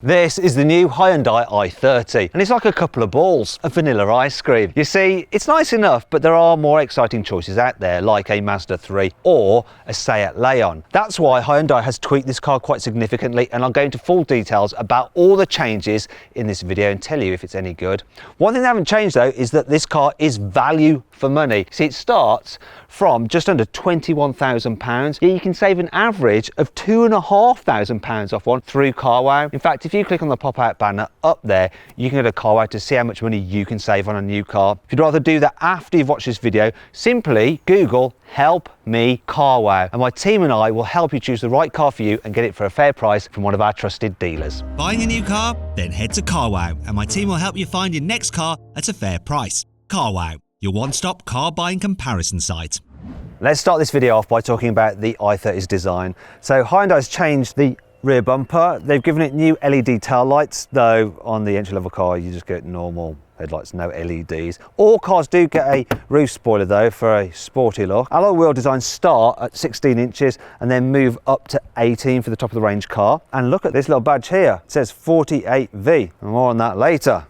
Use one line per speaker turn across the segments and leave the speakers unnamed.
This is the new Hyundai i30 and it's like a couple of balls of vanilla ice cream. You see, it's nice enough, but there are more exciting choices out there like a Mazda 3 or a Seat Leon. That's why Hyundai has tweaked this car quite significantly, and I'll go into full details about all the changes in this video and tell you if it's any good. One thing they haven't changed though is that this car is value for money. See, it starts from just under £21,000, yet you can save an average of £2,500 off one through carwow. In fact, if you click on the pop-out banner up there, you can go to carwow to see how much money you can save on a new car. If you'd rather do that after you've watched this video, simply Google "Help Me Carwow" and my team and I will help you choose the right car for you and get it for a fair price from one of our trusted dealers.
Buying a new car? Then head to carwow and my team will help you find your next car at a fair price. Carwow, your one-stop car buying comparison site.
Let's start this video off by talking about the i30's design. So Hyundai's changed the rear bumper. They've given it new LED tail lights, though on the entry-level car you just get normal headlights, no LEDs. All cars do get a roof spoiler though for a sporty look. Alloy wheel designs start at 16 inches and then move up to 18 for the top of the range car. And look at this little badge here, it says 48V. More on that later.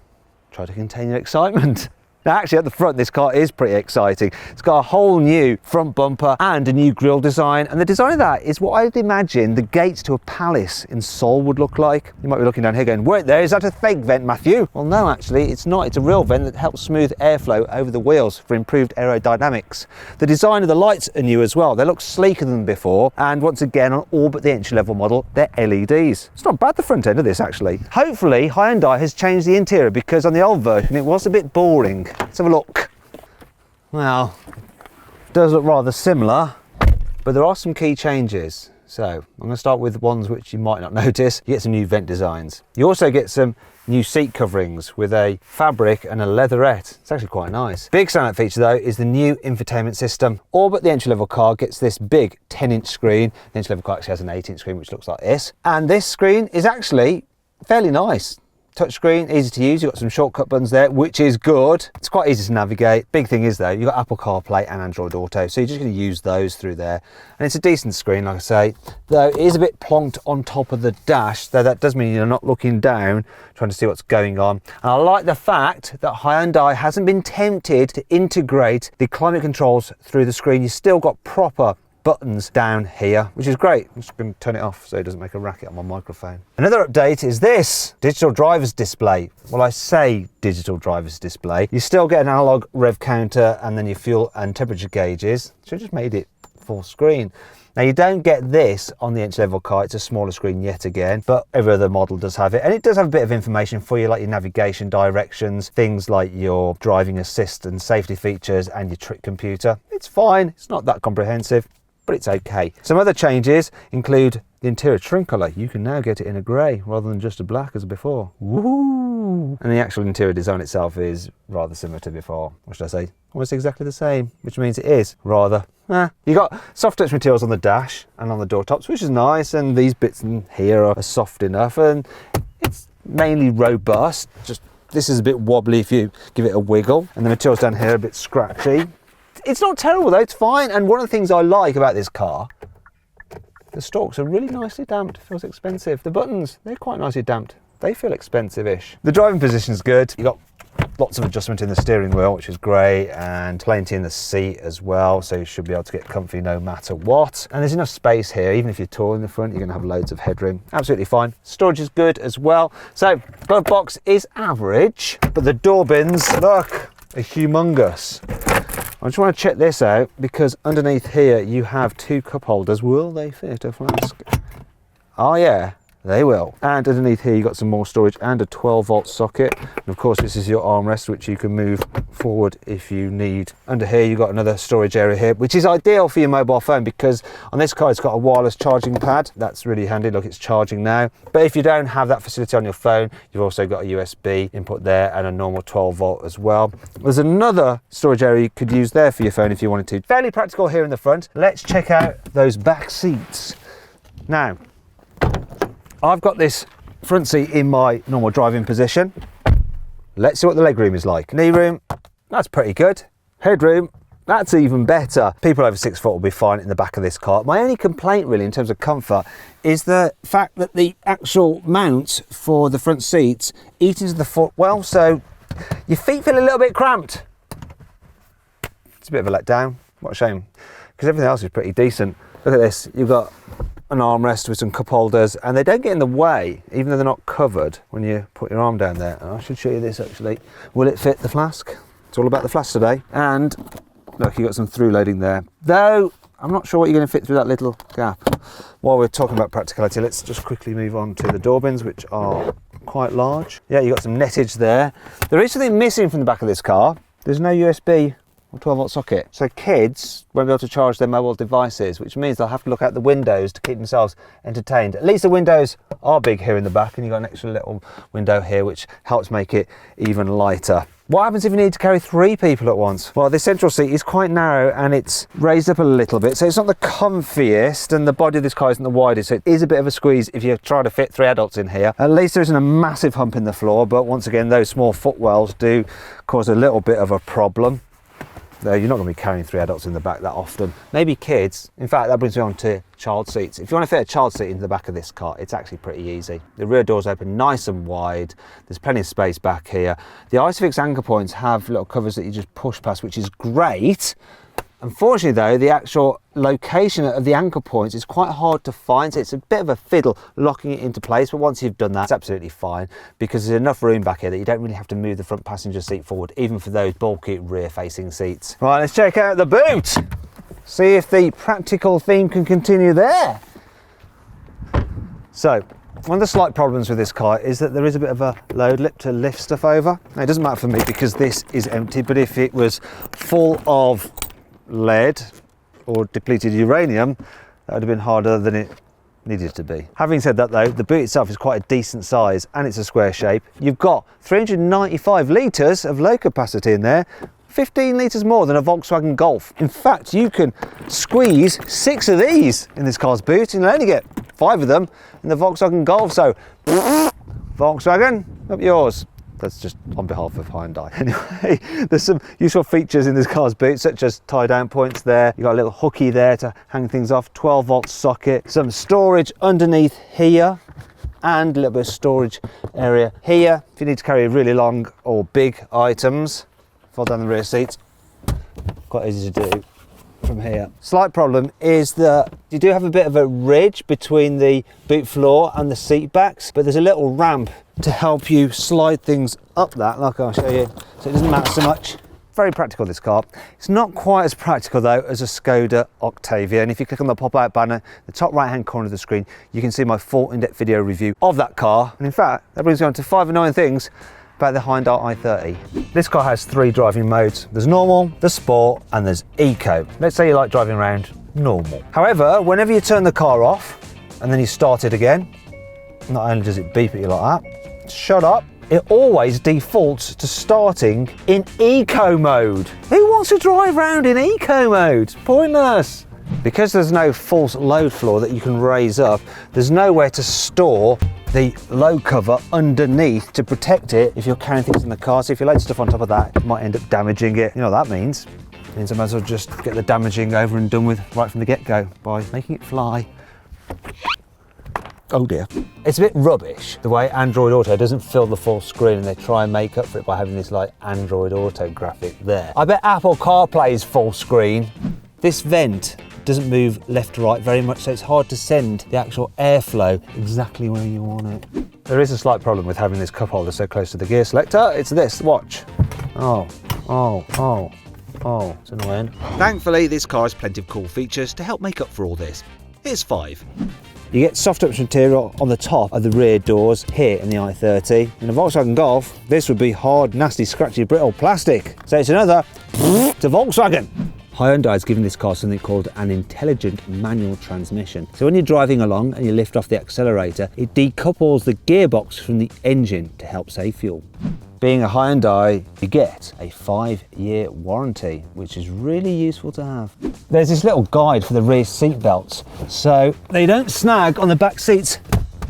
Try to contain your excitement. Now actually at the front this car is pretty exciting. It's got a whole new front bumper and a new grille design, and the design of that is what I'd imagine the gates to a palace in Seoul would look like. You might be looking down here going, wait there, is that a fake vent, Matthew? Well no, actually it's not. It's a real vent that helps smooth airflow over the wheels for improved aerodynamics. The design of the lights are new as well. They look sleeker than before, and once again on all but the entry level model they're LEDs. It's not bad, the front end of this actually. Hopefully Hyundai has changed the interior, because on the old version it was a bit boring. Let's have a look. Well, it does look rather similar, but there are some key changes. So I'm going to start with ones which you might not notice. You get some new vent designs. You also get some new seat coverings with a fabric and a leatherette. It's actually quite nice. Big standout feature though is the new infotainment system. All but the entry-level car gets this big 10-inch screen. The entry-level car actually has an 8-inch screen which looks like this. And this screen is actually fairly nice. Touchscreen, easy to use. You've got some shortcut buttons there, which is good. It's quite easy to navigate. Big thing is though, you've got Apple CarPlay and Android Auto, so you're just going to use those through there. And it's a decent screen, like I say, though it is a bit plonked on top of the dash, though that does mean you're not looking down, trying to see what's going on. And I like the fact that Hyundai hasn't been tempted to integrate the climate controls through the screen. You've still got proper buttons down here, which is great. I'm just going to turn it off so it doesn't make a racket on my microphone. Another update is this digital driver's display. Well, I say digital driver's display. You still get an analog rev counter and then your fuel and temperature gauges. So I just made it full screen. Now you don't get this on the entry-level car. It's a smaller screen yet again, but every other model does have it. And it does have a bit of information for you, like your navigation directions, things like your driving assist and safety features and your trip computer. It's fine. It's not that comprehensive, but it's okay. Some other changes include the interior trim colour. You can now get it in a grey rather than just a black as before. Woo! And the actual interior design itself is rather similar to before. What should I say? Almost exactly the same, which means it is rather. You got soft touch materials on the dash and on the door tops, which is nice, and these bits in here are soft enough, and it's mainly robust. Just this is a bit wobbly if you give it a wiggle, and the materials down here are a bit scratchy. It's not terrible though, it's fine. And one of the things I like about this car, the stalks are really nicely damped. It feels expensive. The buttons, they're quite nicely damped. They feel expensive-ish. The driving position is good. You've got lots of adjustment in the steering wheel, which is great, and plenty in the seat as well, so you should be able to get comfy no matter what. And there's enough space here. Even if you're tall in the front, you're going to have loads of headroom. Absolutely fine. Storage is good as well. So glove box is average, but the door bins, look, are humongous. I just want to check this out, because underneath here you have two cup holders. Will they fit a flask? Oh yeah, they will. And underneath here you've got some more storage and a 12-volt socket. And of course this is your armrest, which you can move forward if you need. Under here you've got another storage area here, which is ideal for your mobile phone, because on this car it's got a wireless charging pad. That's really handy. Look, it's charging now. But if you don't have that facility on your phone, you've also got a USB input there and a normal 12-volt as well. There's another storage area you could use there for your phone if you wanted to. Fairly practical here in the front. Let's check out those back seats. Now, I've got this front seat in my normal driving position. Let's see what the legroom is like. Knee room, that's pretty good. Headroom, That's even better. People over 6 foot will be fine in the back of this car. My only complaint really in terms of comfort is the fact that the actual mount for the front seats eat into the footwell, so your feet feel a little bit cramped. It's a bit of a letdown. What a shame, because everything else is pretty decent. Look at this. You've got an armrest with some cup holders, and they don't get in the way, even though they're not covered, when you put your arm down there. And I should show you this actually. Will it fit the flask? It's all about the flask today. And look, you've got some through loading there. Though, I'm not sure what you're going to fit through that little gap. While we're talking about practicality, let's just quickly move on to the door bins, which are quite large. Yeah, you've got some nettage there. There is something missing from the back of this car. There's no USB or 12-volt socket. So kids won't be able to charge their mobile devices, which means they'll have to look out the windows to keep themselves entertained. At least the windows are big here in the back, and you've got an extra little window here, which helps make it even lighter. What happens if you need to carry 3 people at once? Well, this central seat is quite narrow and it's raised up a little bit, so it's not the comfiest, and the body of this car isn't the widest, so it is a bit of a squeeze if you're trying to fit 3 adults in here. At least there isn't a massive hump in the floor, but once again, those small footwells do cause a little bit of a problem. Though you're not going to be carrying 3 adults in the back that often. Maybe kids. In fact, that brings me on to child seats. If you want to fit a child seat into the back of this car, it's actually pretty easy. The rear doors open nice and wide. There's plenty of space back here. The i30 anchor points have little covers that you just push past, which is great. Unfortunately though, the actual location of the anchor points is quite hard to find, so it's a bit of a fiddle locking it into place, but once you've done that, it's absolutely fine, because there's enough room back here that you don't really have to move the front passenger seat forward, even for those bulky rear-facing seats. Right, let's check out the boot. See if the practical theme can continue there. So, one of the slight problems with this car is that there is a bit of a load lip to lift stuff over. Now, it doesn't matter for me because this is empty, but if it was full of lead or depleted uranium, that would have been harder than it needed to be. Having said that though, the boot itself is quite a decent size and it's a square shape. You've got 395 litres of load capacity in there, 15 litres more than a Volkswagen Golf. In fact, you can squeeze 6 of these in this car's boot and you'll only get 5 of them in the Volkswagen Golf. So, Volkswagen, up yours. That's just on behalf of Hyundai. Anyway, there's some useful features in this car's boot, such as tie-down points there. You've got a little hooky there to hang things off, 12-volt socket, some storage underneath here, and a little bit of storage area here. If you need to carry really long or big items, fold down the rear seats, quite easy to do from here. Slight problem is that you do have a bit of a ridge between the boot floor and the seat backs, but there's a little ramp to help you slide things up that, like I'll show you, so it doesn't matter so much. Very practical, this car. It's not quite as practical though as a Skoda Octavia, and if you click on the pop-out banner, the top right-hand corner of the screen, you can see my full in-depth video review of that car. And in fact, that brings me on to 5 annoying things about the Hyundai i30. This car has 3 driving modes. There's normal, there's sport, and there's eco. Let's say you like driving around normal. However, whenever you turn the car off and then you start it again, not only does it beep at you like that, shut up, it always defaults to starting in eco mode. Who wants to drive around in eco mode? Pointless. Because there's no false load floor that you can raise up, there's nowhere to store the load cover underneath to protect it if you're carrying things in the car. So if you load stuff on top of that, it might end up damaging it. You know what that means? It means I might as well just get the damaging over and done with right from the get-go by making it fly. Oh dear. It's a bit rubbish the way Android Auto doesn't fill the full screen, and they try and make up for it by having this like Android Auto graphic there. I bet Apple CarPlay is full screen. This vent doesn't move left to right very much, so it's hard to send the actual airflow exactly where you want it. There is a slight problem with having this cup holder so close to the gear selector. It's this, watch. Oh, it's annoying. Thankfully, this car has plenty of cool features to help make up for all this. Here's 5. You get soft touch material on the top of the rear doors here in the i30. In a Volkswagen Golf, this would be hard, nasty, scratchy, brittle plastic. So it's another to Volkswagen. Hyundai has given this car something called an intelligent manual transmission. So when you're driving along and you lift off the accelerator, it decouples the gearbox from the engine to help save fuel. Being a Hyundai, you get a 5-year warranty, which is really useful to have. There's this little guide for the rear seat belts, so they don't snag on the back seats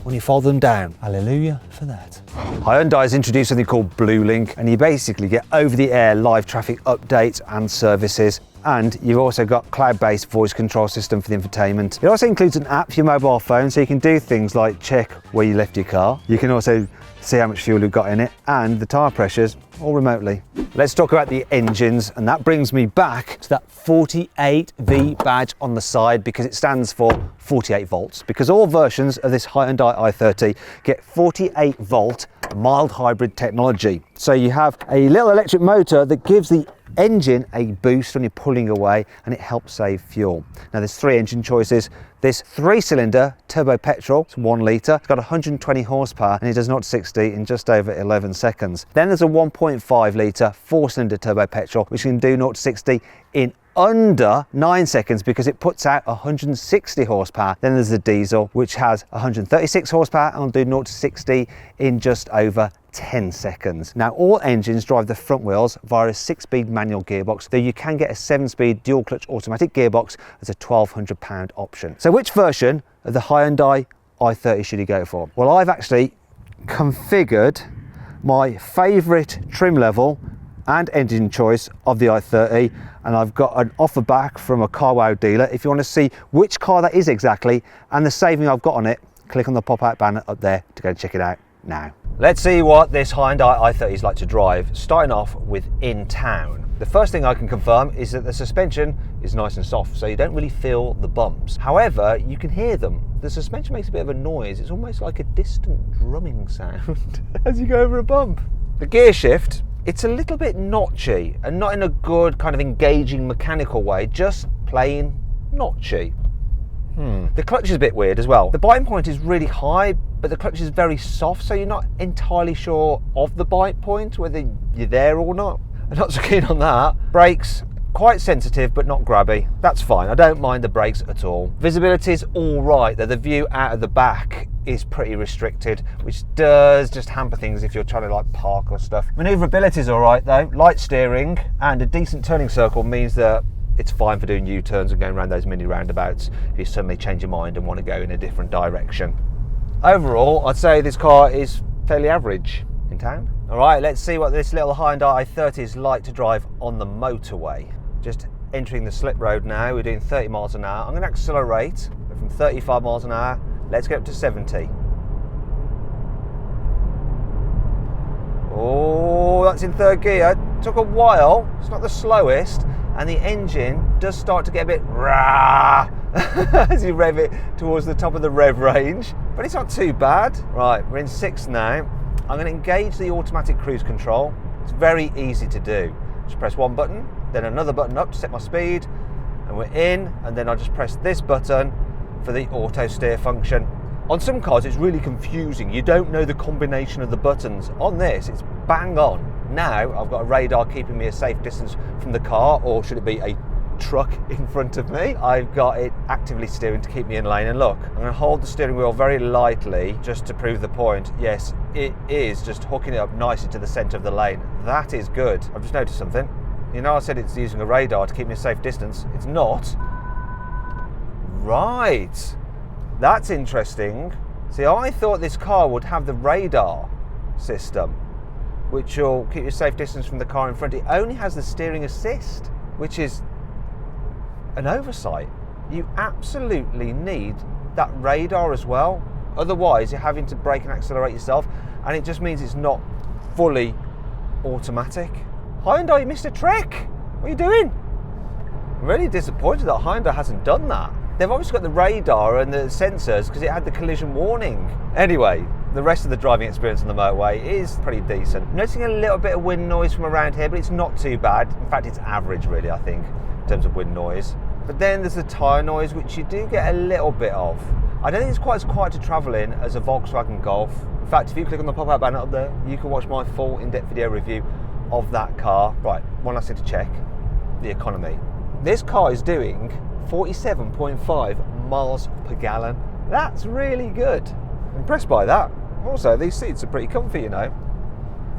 when you fold them down. Hallelujah for that. Hyundai's introduced something called Blue Link, and you basically get over-the-air live traffic updates and services. And you've also got cloud-based voice control system for the infotainment. It also includes an app for your mobile phone, so you can do things like check where you left your car. You can also see how much fuel you've got in it and the tyre pressures all remotely. Let's talk about the engines, and that brings me back to that 48V badge on the side, because it stands for 48 volts, because all versions of this Hyundai i30 get 48 volt mild hybrid technology. So you have a little electric motor that gives the engine a boost when you're pulling away, and it helps save fuel. Now there's 3 engine choices. This 3-cylinder turbo petrol, it's 1 litre, it's got 120 horsepower and it does 0 to 60 in just over 11 seconds. Then there's a 1.5 litre 4-cylinder turbo petrol, which can do 0 to 60 in under 9 seconds because it puts out 160 horsepower. Then there's the diesel, which has 136 horsepower and will do 0 to 60 in just over 10 seconds. Now all engines drive the front wheels via a 6-speed manual gearbox, though you can get a 7-speed dual clutch automatic gearbox as a £1,200 option. So which version of the Hyundai i30 should you go for? Well, I've actually configured my favourite trim level and engine choice of the i30, and I've got an offer back from a carwow dealer. If you want to see which car that is exactly and the saving I've got on it, click on the pop-out banner up there to go check it out now. Let's see what this Hyundai i30 is like to drive, starting off with in town. The first thing I can confirm is that the suspension is nice and soft, so you don't really feel the bumps. However, you can hear them. The suspension makes a bit of a noise. It's almost like a distant drumming sound as you go over a bump. The gear shift, it's a little bit notchy, and not in a good kind of engaging mechanical way, just plain notchy. The clutch is a bit weird as well. The biting point is really high, but the clutch is very soft, so you're not entirely sure of the bite point, whether you're there or not. I'm not so keen on that. Brakes, quite sensitive but not grabby. That's fine, I don't mind the brakes at all. Visibility is all right, though the view out of the back is pretty restricted, which does just hamper things if you're trying to like park or stuff. Maneuverability is all right though. Light steering and a decent turning circle means that it's fine for doing U-turns and going around those mini roundabouts if you suddenly change your mind and want to go in a different direction. Overall, I'd say this car is fairly average in town. All right, let's see what this little Hyundai i30 is like to drive on the motorway. Just entering the slip road now, we're doing 30 miles an hour. I'm going to accelerate from 35 miles an hour. Let's get up to 70. Oh, that's in 3rd gear. Took a while, it's not the slowest, and the engine does start to get a bit rah as you rev it towards the top of the rev range, but it's not too bad. Right, we're in 6th now. I'm going to engage the automatic cruise control. It's very easy to do. Just press one button, then another button up to set my speed, and we're in, and then I just press this button for the auto steer function. On some cars it's really confusing, you don't know the combination of the buttons. On this it's bang on. Now I've got a radar keeping me a safe distance from the car, or should it be a truck in front of me. I've got it actively steering to keep me in lane, and look, I'm going to hold the steering wheel very lightly just to prove the point. Yes, it is just hooking it up nicely to the centre of the lane. That is good. I've just noticed something. You know, I said it's using a radar to keep me a safe distance. It's not. Right, that's interesting. See, I thought this car would have the radar system, which will keep you a safe distance from the car in front. It only has the steering assist, which is an oversight. You absolutely need that radar as well. Otherwise, you're having to brake and accelerate yourself, and it just means it's not fully automatic. Hyundai, you missed a trick. What are you doing? I'm really disappointed that Hyundai hasn't done that. They've obviously got the radar and the sensors because it had the collision warning. Anyway, the rest of the driving experience on the motorway is pretty decent. Noticing a little bit of wind noise from around here, but it's not too bad. In fact, it's average really, I think, in terms of wind noise. But then there's the tyre noise, which you do get a little bit of. I don't think it's quite as quiet to travel in as a Volkswagen Golf. In fact, if you click on the pop-out banner up there, you can watch my full in-depth video review of that car. Right, one last thing to check, the economy. This car is doing 47.5 miles per gallon. That's really good. Impressed by that. Also, these seats are pretty comfy, you know.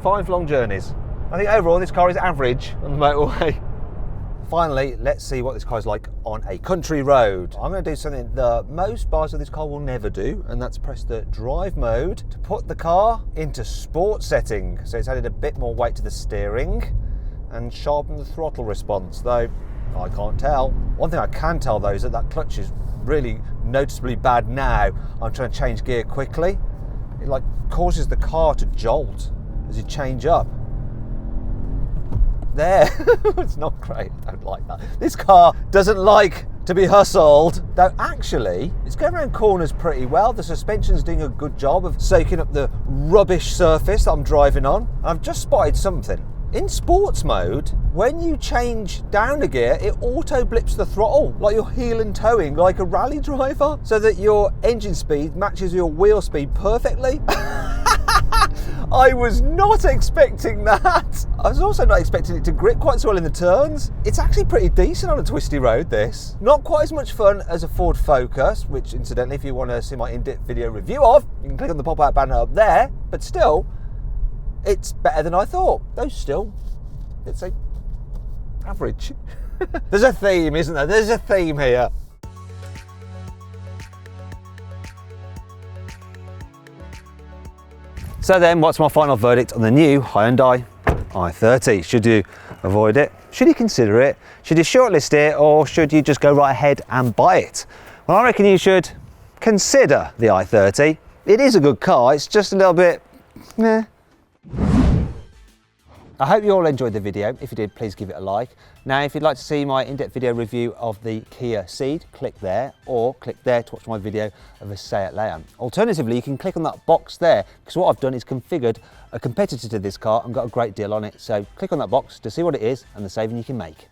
5 long journeys. I think overall this car is average on the motorway. Finally, let's see what this car is like on a country road. I'm going to do something that most buyers of this car will never do, and that's press the drive mode to put the car into sport setting. So it's added a bit more weight to the steering and sharpened the throttle response, though I can't tell. One thing I can tell though is that clutch is really noticeably bad now. I'm trying to change gear quickly. It like causes the car to jolt as you change up. There, it's not great, I don't like that. This car doesn't like to be hustled, though actually, it's going around corners pretty well. The suspension's doing a good job of soaking up the rubbish surface that I'm driving on. I've just spotted something. In sports mode, when you change down a gear, it auto blips the throttle, like you're heel and toeing like a rally driver, so that your engine speed matches your wheel speed perfectly. I was not expecting that. I was also not expecting it to grip quite so well in the turns. It's actually pretty decent on a twisty road, this. Not quite as much fun as a Ford Focus, which incidentally, if you want to see my in-depth video review of, you can click on the pop-out banner up there, but still, it's better than I thought. Though still, it's a average. There's a theme, isn't there? There's a theme here. So then, what's my final verdict on the new Hyundai i30? Should you avoid it? Should you consider it? Should you shortlist it? Or should you just go right ahead and buy it? Well, I reckon you should consider the i30. It is a good car, it's just a little bit meh. I hope you all enjoyed the video. If you did, please give it a like. Now, if you'd like to see my in-depth video review of the Kia Ceed, click there, or click there to watch my video of a Seat Leon. Alternatively, you can click on that box there, because what I've done is configured a competitor to this car and got a great deal on it. So click on that box to see what it is and the saving you can make.